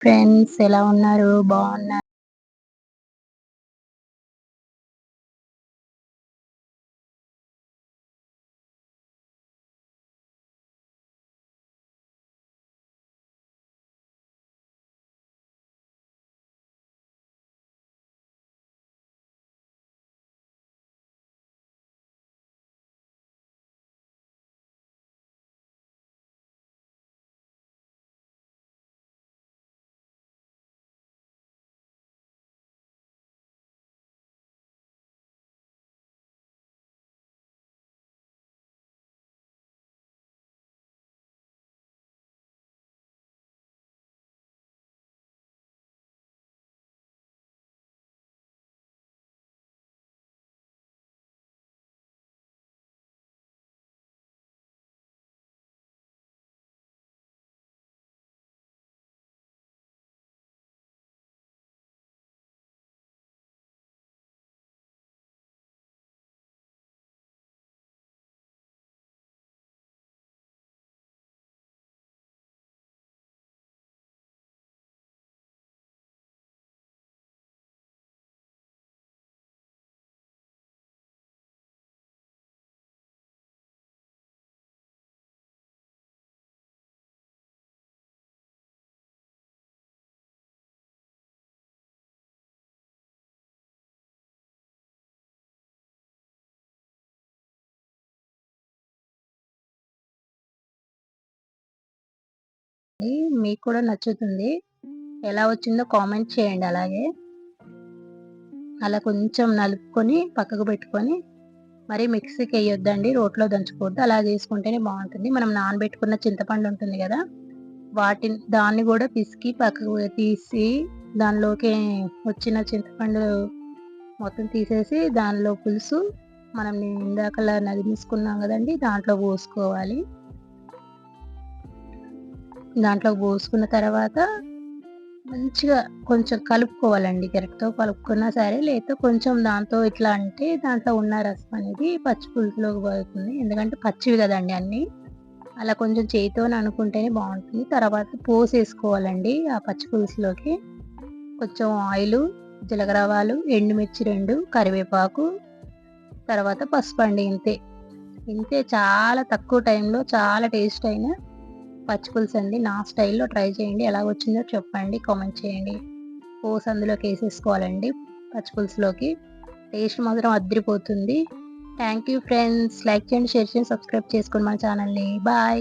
Friends ఎలా ఉన్నారు? బాగున్నారు. మీకు కూడా నచ్చుతుంది. ఎలా వచ్చిందో కామెంట్ చేయండి అలాగే. అలా కొంచెం నలుపుకొని పక్కకు పెట్టుకొని మరి మిక్సీకి ఎయ్యొద్దండి. రోట్లో దంచుకోవద్దు. అలా చేసుకుంటేనే బాగుంటుంది. మనం నానబెట్టుకున్న చింతపండు ఉంటుంది కదా! దాన్ని కూడా పిసికి పక్కకు తీసి దానిలోకి వచ్చిన చింతపండు మొత్తం తీసేసి దానిలో పులుసు మనం ఇందాకలా నదిమేసుకున్నాం కదండీ! దాంట్లో పోసుకోవాలి. దాంట్లో పోసుకున్న తర్వాత మంచిగా కొంచెం కలుపుకోవాలండి. గరిటెతో కలుపుకున్నా సరే, లేతే కొంచెం దాంతో ఇట్లా అంటే దాంట్లో ఉన్న రసం అనేది పచ్చి పులుసులోకి పడుతుంది. ఎందుకంటే పచ్చివి కదండీ అన్నీ. అలా కొంచెం చేత్తోని అనుకుంటేనే బావుంటుంది. తర్వాత పోసేసుకోవాలండి ఆ పచ్చి పులుసులోకి. కొంచెం ఆయిలు, జీలకర్రావాలు, ఎండుమిర్చి 2, కరివేపాకు, తర్వాత పసుపండి ఇంతే. ఇంతే చాలా తక్కువ టైంలో చాలా టేస్ట్ అయిన పచ్చి పులుసండి. నా స్టైల్‌లో ట్రై చేయండి. ఎలాగొచ్చిందో చెప్పండి. కామెంట్ చేయండి. పోసి అందులోకి ఏసేసుకోవాలండి పచ్చి పులుసులోకి. టేస్ట్ మాత్రం అద్దిరిపోతుంది. Thank you friends. లైక్ చేయండి, షేర్ చేయండి, సబ్స్క్రైబ్ చేసుకోండి మన ఛానల్‌ని. బాయ్.